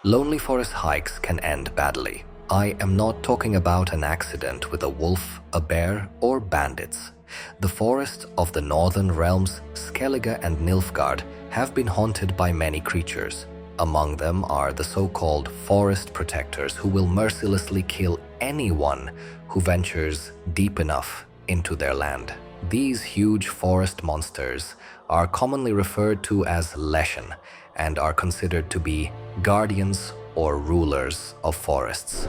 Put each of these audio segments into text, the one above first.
Lonely forest hikes can end badly. I am not talking about an accident with a wolf, a bear, or bandits. The forests of the northern realms, Skellige and Nilfgaard, have been haunted by many creatures. Among them are the so-called forest protectors who will mercilessly kill anyone who ventures deep enough into their land. These huge forest monsters are commonly referred to as Leshen and are considered to be guardians or rulers of forests.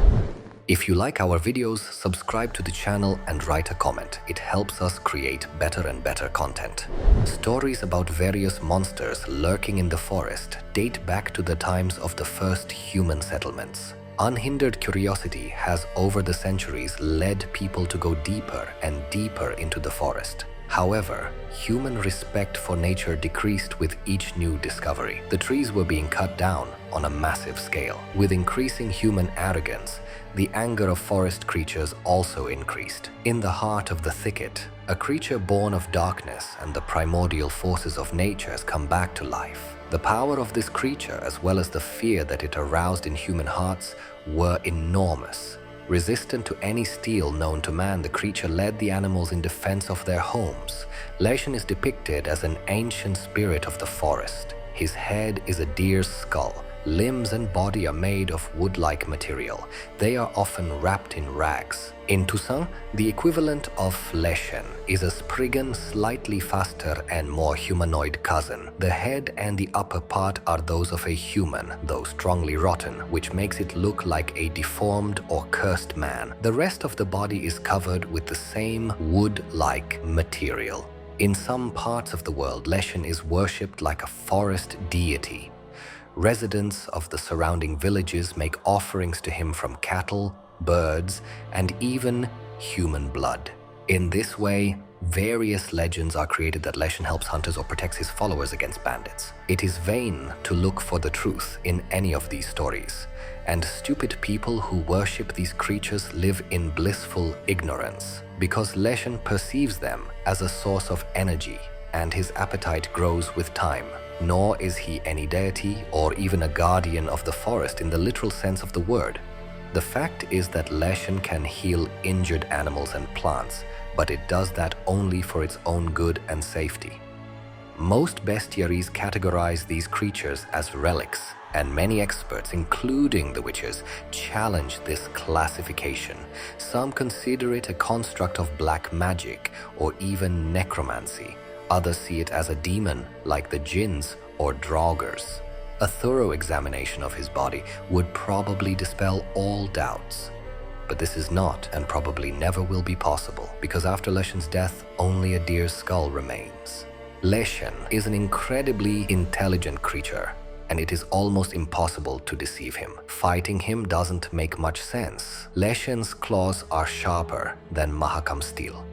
If you like our videos, subscribe to the channel and write a comment. It helps us create better and better content. Stories about various monsters lurking in the forest date back to the times of the first human settlements. Unhindered curiosity has over the centuries led people to go deeper and deeper into the forest. However, human respect for nature decreased with each new discovery. The trees were being cut down on a massive scale. With increasing human arrogance, the anger of forest creatures also increased. In the heart of the thicket, a creature born of darkness and the primordial forces of nature has come back to life. The power of this creature, as well as the fear that it aroused in human hearts, were enormous. Resistant to any steel known to man, the creature led the animals in defense of their homes. Leshen is depicted as an ancient spirit of the forest. His head is a deer's skull. Limbs and body are made of wood-like material. They are often wrapped in rags. In Toussaint, the equivalent of Leshen is a spriggan, slightly faster and more humanoid cousin. The head and the upper part are those of a human, though strongly rotten, which makes it look like a deformed or cursed man. The rest of the body is covered with the same wood-like material. In some parts of the world, Leshen is worshipped like a forest deity. Residents of the surrounding villages make offerings to him from cattle, birds, and even human blood. In this way, various legends are created that Leshen helps hunters or protects his followers against bandits. It is vain to look for the truth in any of these stories, and stupid people who worship these creatures live in blissful ignorance, because Leshen perceives them as a source of energy, and his appetite grows with time. Nor is he any deity or even a guardian of the forest in the literal sense of the word. The fact is that Leshen can heal injured animals and plants, but it does that only for its own good and safety. Most bestiaries categorize these creatures as relics, and many experts, including the witches, challenge this classification. Some consider it a construct of black magic or even necromancy. Others see it as a demon, like the jinns or draugrs. A thorough examination of his body would probably dispel all doubts. But this is not, and probably never will be possible, because after Leshen's death, only a deer's skull remains. Leshen is an incredibly intelligent creature, and it is almost impossible to deceive him. Fighting him doesn't make much sense. Leshen's claws are sharper than Mahakam steel.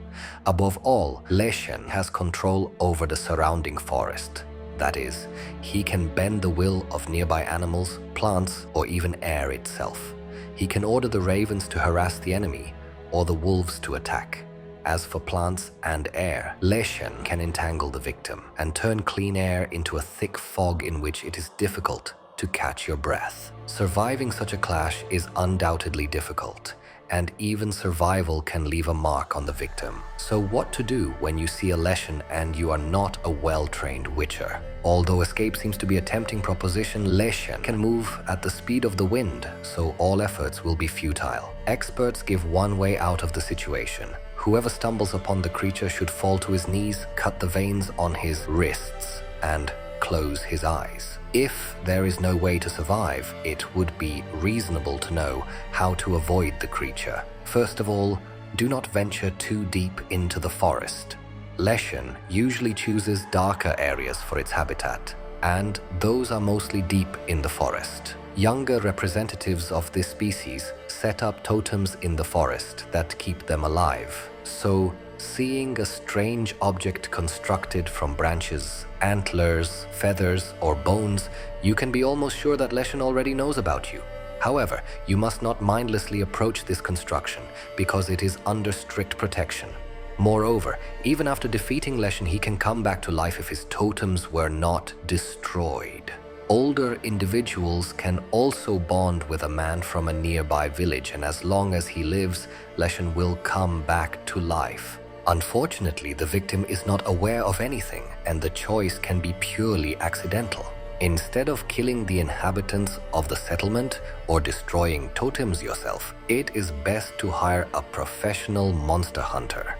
Above all, Leshen has control over the surrounding forest. That is, he can bend the will of nearby animals, plants, or even air itself. He can order the ravens to harass the enemy, or the wolves to attack. As for plants and air, Leshen can entangle the victim and turn clean air into a thick fog in which it is difficult to catch your breath. Surviving such a clash is undoubtedly difficult, and even survival can leave a mark on the victim. So what to do when you see a Leshen and you are not a well-trained witcher? Although escape seems to be a tempting proposition, Leshen can move at the speed of the wind, so all efforts will be futile. Experts give one way out of the situation. Whoever stumbles upon the creature should fall to his knees, cut the veins on his wrists, and close his eyes. If there is no way to survive, it would be reasonable to know how to avoid the creature. First of all, do not venture too deep into the forest. Leshen usually chooses darker areas for its habitat, and those are mostly deep in the forest. Younger representatives of this species set up totems in the forest that keep them alive. So, seeing a strange object constructed from branches, antlers, feathers, or bones, you can be almost sure that Leshen already knows about you. However, you must not mindlessly approach this construction, because it is under strict protection. Moreover, even after defeating Leshen, he can come back to life if his totems were not destroyed. Older individuals can also bond with a man from a nearby village, and as long as he lives, Leshen will come back to life. Unfortunately, the victim is not aware of anything, and the choice can be purely accidental. Instead of killing the inhabitants of the settlement or destroying totems yourself, it is best to hire a professional monster hunter.